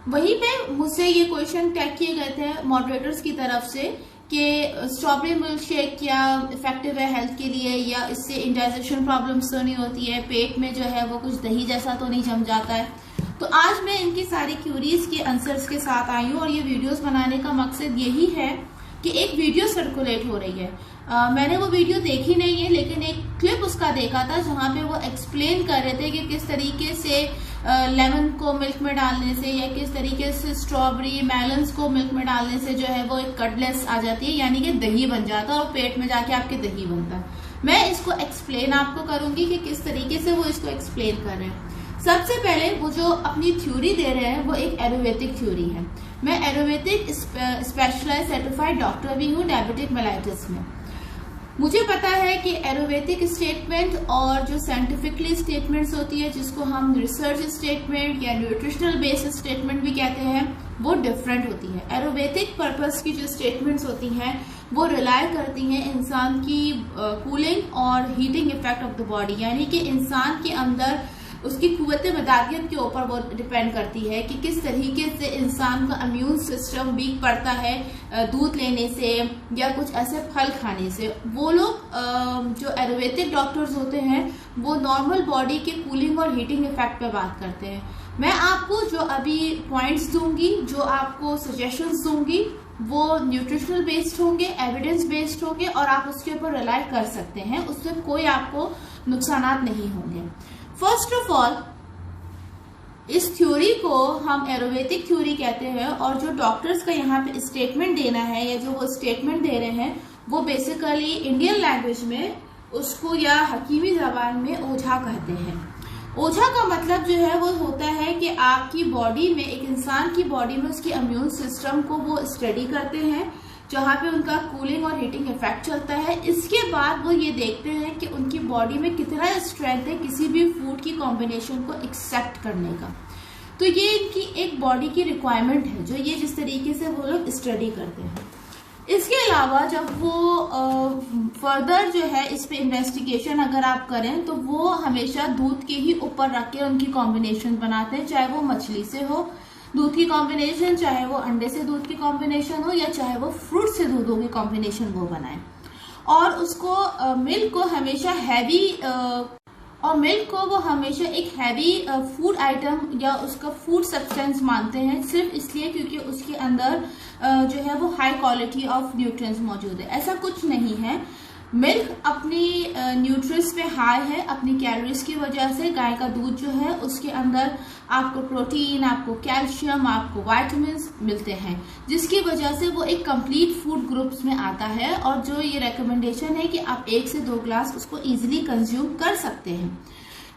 वहीं पे मुझसे ये क्वेश्चन टैग किए गए थे मॉडरेटर्स की तरफ से कि स्ट्रॉबेरी मिल्क शेक क्या इफेक्टिव है हेल्थ के लिए, या इससे इंडाइजेशन प्रॉब्लम्स तो नहीं होती है, पेट में जो है वो कुछ दही जैसा तो नहीं जम जाता है। तो आज मैं इनकी सारी क्यूरीज के आंसर्स के साथ आई हूँ और ये वीडियोस बनाने का मकसद यही है कि एक वीडियो सर्कुलेट हो रही है। मैंने वो वीडियो देखी नहीं है, लेकिन एक क्लिप उसका देखा था जहाँ पे वो एक्सप्लेन कर रहे थे कि किस तरीके से लेमन को मिल्क में डालने से या किस तरीके से स्ट्रॉबेरी मेलन्स को मिल्क में डालने से जो है वो एक कर्डलेस आ जाती है, यानी कि दही बन जाता है और पेट में जाके आपके दही बनता है। मैं इसको एक्सप्लेन आपको करूंगी कि किस तरीके से वो इसको एक्सप्लेन कर रहे हैं। सबसे पहले वो जो अपनी थ्योरी दे रहे हैं वो एक एलोपैथिक थ्योरी है। मैं एलोपैथिक स्पेशलाइज्ड सर्टिफाइड डॉक्टर भी हूँ डायबिटिक मेलाइटिस में। मुझे पता है कि एलोपैथिक स्टेटमेंट और जो साइंटिफिकली स्टेटमेंट्स होती है, जिसको हम रिसर्च स्टेटमेंट या न्यूट्रिशनल बेस्ड स्टेटमेंट भी कहते हैं, वो डिफरेंट होती है। एलोपैथिक पर्पस की जो स्टेटमेंट्स होती हैं वो रिलाय करती हैं इंसान की कूलिंग और heating effect of the body, यानी कि इंसान के अंदर उसकी कुव्वत मदादियत के ऊपर वो डिपेंड करती है कि किस तरीके से इंसान का इम्यून सिस्टम वीक पड़ता है दूध लेने से या कुछ ऐसे फल खाने से। वो लोग जो एलोपैथिक डॉक्टर्स होते हैं वो नॉर्मल बॉडी के कूलिंग और हीटिंग इफेक्ट पे बात करते हैं। मैं आपको जो अभी पॉइंट्स दूंगी, जो आपको सजेशंस दूंगी, वो न्यूट्रिशनल बेस्ड होंगे, एविडेंस बेस्ड होंगे और आप उसके ऊपर रिलाई कर सकते हैं, उससे कोई आपको नुकसानात नहीं होंगे। फर्स्ट ऑफ ऑल, इस थ्योरी को हम एलोपैथिक थ्योरी कहते हैं और जो डॉक्टर्स का यहाँ पे स्टेटमेंट देना है या जो वो स्टेटमेंट दे रहे हैं वो बेसिकली इंडियन लैंग्वेज में उसको या हकीमी जबान में ओझा कहते हैं। ओझा का मतलब जो है वो होता है कि आपकी बॉडी में, एक इंसान की बॉडी में उसकी इम्यून सिस्टम को वो स्टडी करते हैं जहाँ पे उनका कूलिंग और हीटिंग इफेक्ट चलता है। इसके बाद वो ये देखते हैं कि उनकी बॉडी में कितना स्ट्रेंथ है किसी भी फूड की कॉम्बिनेशन को एक्सेप्ट करने का। तो ये इनकी एक बॉडी की रिक्वायरमेंट है जो ये जिस तरीके से वो लोग स्टडी करते हैं। इसके अलावा जब वो फर्दर जो है इस पे इन्वेस्टिगेशन अगर आप करें तो वो हमेशा दूध के ही ऊपर रख के उनकी कॉम्बिनेशन बनाते हैं, चाहे वो मछली से हो दूध की कॉम्बिनेशन, चाहे वो अंडे से दूध की कॉम्बिनेशन हो या चाहे वो फ्रूट से दूधों की कॉम्बिनेशन वो बनाए। और उसको मिल्क को हमेशा हैवी एक हैवी फूड आइटम या उसका फूड सब्सटेंस मानते हैं, सिर्फ इसलिए क्योंकि उसके अंदर जो है वो हाई क्वालिटी ऑफ न्यूट्रिएंट्स मौजूद है। ऐसा कुछ नहीं है। मिल्क अपनी न्यूट्रिएंट्स पे हाई है अपनी कैलोरीज की वजह से। गाय का दूध जो है उसके अंदर आपको प्रोटीन, आपको कैल्शियम, आपको विटामिन्स मिलते हैं, जिसकी वजह से वो एक कंप्लीट फूड ग्रुप्स में आता है। और जो ये रिकमेंडेशन है कि आप 1 से 2 ग्लास उसको इजीली कंज्यूम कर सकते हैं।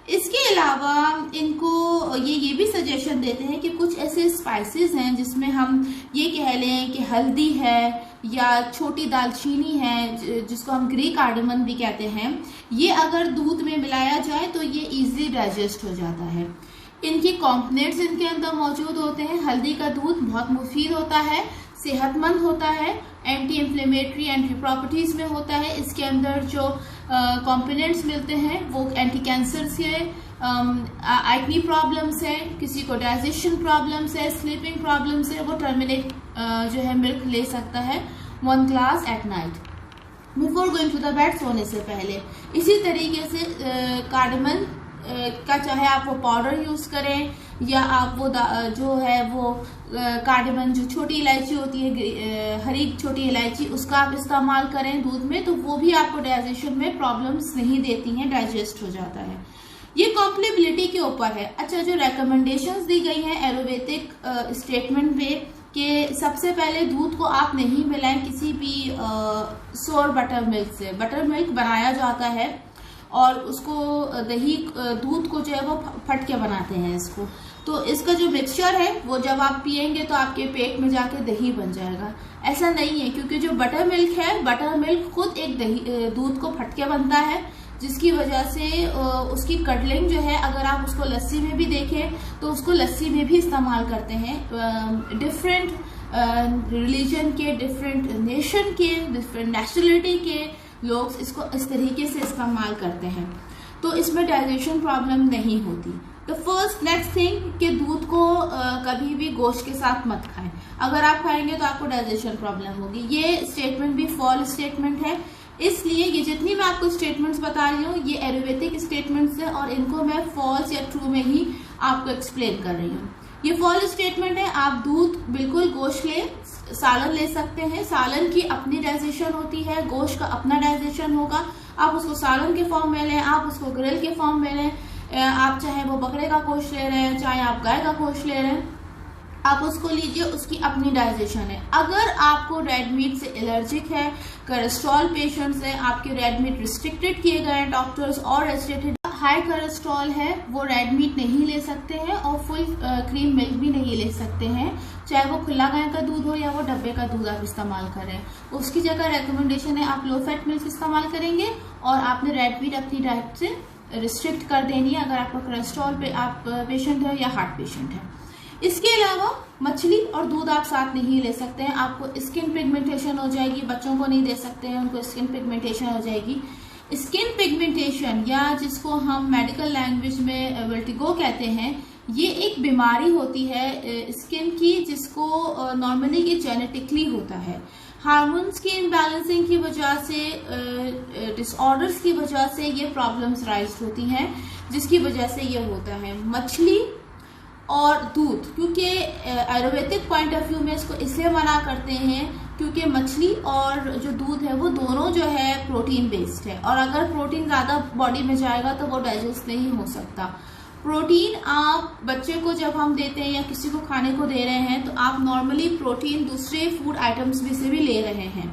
इसके अलावा इनको ये भी सजेशन देते हैं कि कुछ ऐसे स्पाइसेस हैं जिसमें हम ये कह लें कि हल्दी है या छोटी दालचीनी है, जिसको हम ग्रीक कार्डमन भी कहते हैं, ये अगर दूध में मिलाया जाए तो ये इजीली डाइजेस्ट हो जाता है। इनकी कॉम्पोनेंट्स इनके अंदर मौजूद होते हैं। हल्दी का दूध बहुत मुफीद होता है, सेहतमंद होता है, एंटी इन्फ्लेमेटरी एंटी प्रॉपर्टीज में होता है। इसके अंदर जो कंपोनेंट्स मिलते हैं वो एंटी कैंसर से, एक्नी प्रॉब्लम्स है, किसी को डाइजेशन प्रॉब्लम्स है, स्लीपिंग प्रॉब्लम्स है, वो टर्मिनेट जो है मिल्क ले सकता है 1 glass at night before going to the bed, सोने से पहले। इसी तरीके से कार्डमन का चाहे आप वो पाउडर यूज करें या आप वो जो है वो कार्डमन जो छोटी इलायची होती है, हरी छोटी इलायची, उसका आप इस्तेमाल करें दूध में, तो वो भी आपको डाइजेशन में प्रॉब्लम्स नहीं देती हैं, डाइजेस्ट हो जाता है। ये कॉम्पलेबिलिटी के ऊपर है। अच्छा, जो रिकमेंडेशंस दी गई हैं एलोपैथिक स्टेटमेंट पे कि सबसे पहले दूध को आप नहीं मिलाएं किसी भी सोर बटर मिल्क से। बटर मिल्क बनाया जाता है और उसको दूध को जो है वो फट के बनाते हैं इसको, तो इसका जो मिक्सचर है वो जब आप पियेंगे तो आपके पेट में जाके दही बन जाएगा। ऐसा नहीं है, क्योंकि जो बटर मिल्क है, बटर मिल्क खुद एक दूध को फट के बनता है, जिसकी वजह से उसकी कटलिंग जो है, अगर आप उसको लस्सी में भी देखें तो उसको लस्सी में भी इस्तेमाल करते हैं। डिफरेंट रिलीजन के, डिफरेंट नेशन के, डिफरेंट नेशनलिटी के लोग इसको इस तरीके से इस्तेमाल करते हैं, तो इसमें डाइजेशन प्रॉब्लम नहीं होती। तो फर्स्ट नेक्स्ट थिंग कि दूध को कभी भी गोश्त के साथ मत खाएं। अगर आप खाएंगे तो आपको डाइजेशन प्रॉब्लम होगी। ये स्टेटमेंट भी फॉल्स स्टेटमेंट है, इसलिए ये जितनी मैं आपको स्टेटमेंट्स बता रही हूँ ये आयुर्वेदिक स्टेटमेंट्स हैं और इनको मैं फॉल्स या ट्रू में ही आपको एक्सप्लेन कर रही हूँ। ये फॉल्स स्टेटमेंट है। आप दूध बिल्कुल गोश्त ले, सालन ले सकते हैं। सालन की अपनी डाइजेशन होती है, गोश्त का अपना डाइजेशन होगा। आप उसको सालन के फॉर्म में लें, आप उसको ग्रिल के फॉर्म में लें, आप चाहे वो बकरे का गोश्त ले रहे हैं, चाहे आप गाय का गोश्त ले रहे हैं, आप उसको लीजिए, उसकी अपनी डाइजेशन है। अगर आपको रेड मीट से एलर्जिक है, कोलेस्ट्रॉल पेशेंट्स हैं, आपके रेड मीट रिस्ट्रिक्टेड किए गए हैं डॉक्टर्स, और रेस्ट्रिक्टेड हाई कोलेस्ट्रॉल है, वो रेड मीट नहीं ले सकते हैं और फुल क्रीम मिल्क भी नहीं ले सकते हैं, चाहे वो खुला गाय का दूध हो या वो डब्बे का दूध आप इस्तेमाल करें। उसकी जगह रेकमेंडेशन है आप लो फैट मिल्क इस्तेमाल करेंगे और आपने रेड मीट अपनी डाइट से रिस्ट्रिक्ट कर देनी है अगर आपका कोलेस्ट्रॉल पे आप पेशेंट है या हार्ट पेशेंट है। इसके अलावा मछली और दूध आप साथ नहीं ले सकते हैं, आपको स्किन पिगमेंटेशन हो जाएगी। बच्चों को नहीं दे सकते हैं, उनको स्किन पिगमेंटेशन हो जाएगी। स्किन पिगमेंटेशन या जिसको हम मेडिकल लैंग्वेज में वर्टिगो कहते हैं, ये एक बीमारी होती है स्किन की जिसको नॉर्मली ये जेनेटिकली होता है। हार्मोन्स की इम्बैलेंसिंग की वजह से, डिसऑर्डर्स की वजह से ये प्रॉब्लम्स राइज होती हैं, जिसकी वजह से ये होता है। मछली और दूध, क्योंकि आयुर्वेदिक पॉइंट ऑफ व्यू में इसको इसलिए मना करते हैं क्योंकि मछली और जो दूध है वो दोनों जो है प्रोटीन बेस्ड है और अगर प्रोटीन ज़्यादा बॉडी में जाएगा तो वो डाइजेस्ट नहीं हो सकता। प्रोटीन आप बच्चे को जब हम देते हैं या किसी को खाने को दे रहे हैं तो आप नॉर्मली प्रोटीन दूसरे फूड आइटम्स में से भी ले रहे हैं।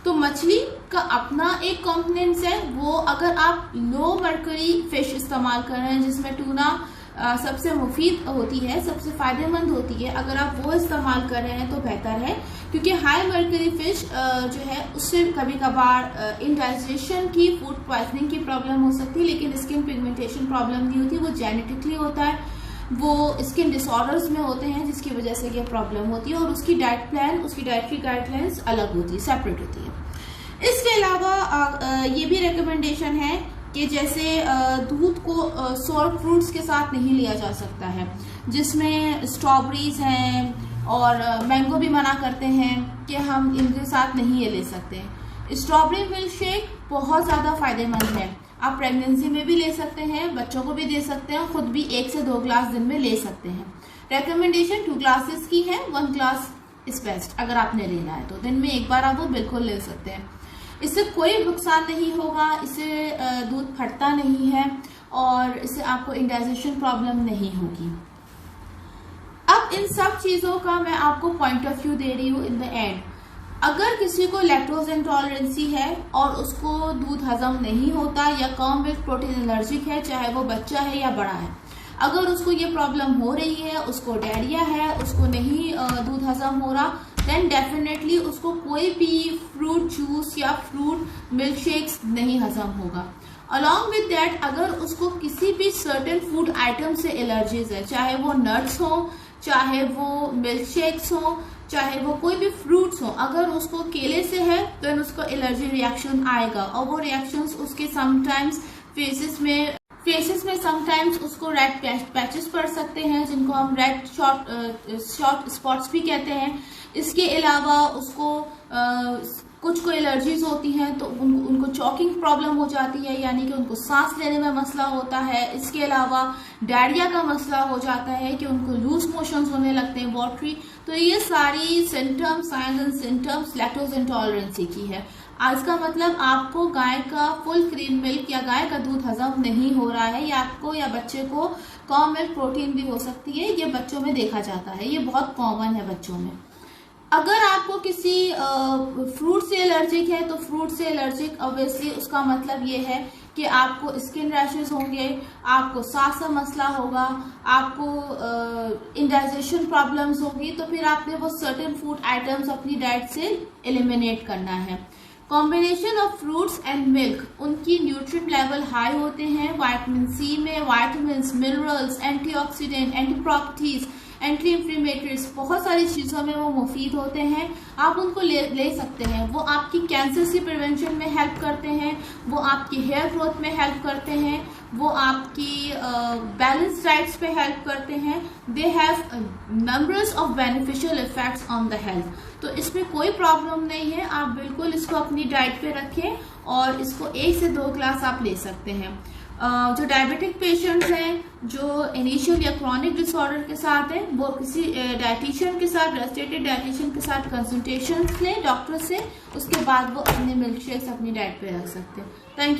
तो मछली का अपना एक कॉम्पोनेंट्स है, वो अगर आप लो मर्करी फिश इस्तेमाल कर रहे हैं जिसमें टूना सबसे मुफीद होती है, सबसे फायदेमंद होती है, अगर आप वो इस्तेमाल कर रहे हैं तो बेहतर है, क्योंकि हाई मर्करी फिश जो है उससे कभी कभार इंडाइजेशन की, फूड पॉइजनिंग की प्रॉब्लम हो सकती है, लेकिन स्किन पिगमेंटेशन प्रॉब्लम नहीं होती, वो जेनेटिकली होता है, वो स्किन डिसऑर्डर्स में होते हैं जिसकी वजह से ये प्रॉब्लम होती है और उसकी डाइट प्लान, उसकी डाइटरी गाइडलाइंस अलग होती है, सेपरेट होती है। इसके अलावा ये भी रिकमेंडेशन है कि जैसे दूध को सोर फ्रूट्स के साथ नहीं लिया जा सकता है, जिसमें स्ट्रॉबेरीज हैं और मैंगो भी मना करते हैं कि हम इनके साथ नहीं ये ले सकते। स्ट्रॉबेरी मिल्क शेक बहुत ज़्यादा फायदेमंद है, आप प्रेगनेंसी में भी ले सकते हैं, बच्चों को भी दे सकते हैं, खुद भी 1 से 2 ग्लास दिन में ले सकते हैं। रेकमेंडेशन 2 ग्लासेस की है, 1 ग्लास इज बेस्ट अगर आपने लेना है तो दिन में 1 बार आप वो बिल्कुल ले सकते हैं। इससे कोई नुकसान नहीं होगा, इससे दूध फटता नहीं है और इससे आपको इंडाइजेशन प्रॉब्लम नहीं होगी। अब इन सब चीज़ों का मैं आपको पॉइंट ऑफ व्यू दे रही हूँ इन द एंड। अगर किसी को लैक्टोज इंटॉलरेंसी है और उसको दूध हजम नहीं होता या कम मिल्क प्रोटीन एलर्जिक है, चाहे वो बच्चा है या बड़ा है, अगर उसको ये प्रॉब्लम हो रही है, उसको डायरिया है, उसको नहीं दूध हजम हो रहा, देन डेफिनेटली उसको कोई भी फ्रूट जूस या फ्रूट मिल्क शेक्स नहीं हजम होगा। अलॉन्ग विद दैट, अगर उसको किसी भी सर्टेन फूड आइटम से एलर्जीज है, चाहे वो नट्स हो, चाहे वो मिल्क शेक्स हो, चाहे वो कोई भी फ्रूट्स हो, अगर उसको केले से है तो उसको एलर्जी रिएक्शन आएगा और वो रिएक्शंस उसके समटाइम्स फेसेस में समटाइम्स उसको रेड पैचेस पड़ सकते हैं, जिनको हम रेड शॉर्ट स्पॉट्स भी कहते हैं। इसके अलावा उसको कुछ को एलर्जीज होती हैं तो उनको चॉकिंग प्रॉब्लम हो जाती है, यानी कि उनको सांस लेने में मसला होता है। इसके अलावा डायरिया का मसला हो जाता है कि उनको लूज मोशंस होने लगते हैं, वाटरी। तो ये सारी symptoms, signs and symptoms lactose intolerancy की है। आज का मतलब आपको गाय का फुल क्रीम मिल्क या गाय का दूध हजम नहीं हो रहा है, या आपको या बच्चे को कम मिल्क प्रोटीन भी हो सकती है, ये बच्चों में देखा जाता है, ये बहुत कॉमन है बच्चों में। अगर आपको किसी फ्रूट से एलर्जिक है तो फ्रूट से एलर्जिक ऑब्वियसली उसका मतलब ये है कि आपको स्किन रैशेस होंगे, आपको सांस का मसला होगा, आपको इंडाइजेशन प्रॉब्लम्स होगी, तो फिर आपने वो सर्टेन फूड आइटम्स अपनी डाइट से एलिमिनेट करना है। Combination of fruits and milk, उनकी न्यूट्रिएंट लेवल हाई होते हैं। विटामिन सी में vitamins, minerals, antioxidant, anti properties, anti inflammatories, बहुत सारी चीज़ों में वो मुफीद होते हैं, आप उनको ले सकते हैं। वो आपकी कैंसर से प्रिवेंशन में हेल्प करते हैं, वो आपकी हेयर ग्रोथ में हेल्प करते हैं, वो आपकी बैलेंस डाइट्स पे हेल्प करते हैं। They have numbers of beneficial effects on the health. तो इसमें कोई प्रॉब्लम नहीं है, आप बिल्कुल इसको अपनी डाइट पे रखें और इसको 1 से 2 ग्लास आप ले सकते हैं। जो डायबिटिक पेशेंट्स हैं, जो इनिशियल या क्रॉनिक डिसऑर्डर के साथ हैं, वो किसी डाइटिशियन के साथ, रजिस्ट्रेटेड डाइटिशियन के साथ कंसल्टेशन लें डॉक्टर से, उसके बाद वो अपने मिल्क शेक्स अपनी डाइट पे रख सकते हैं। Thank you.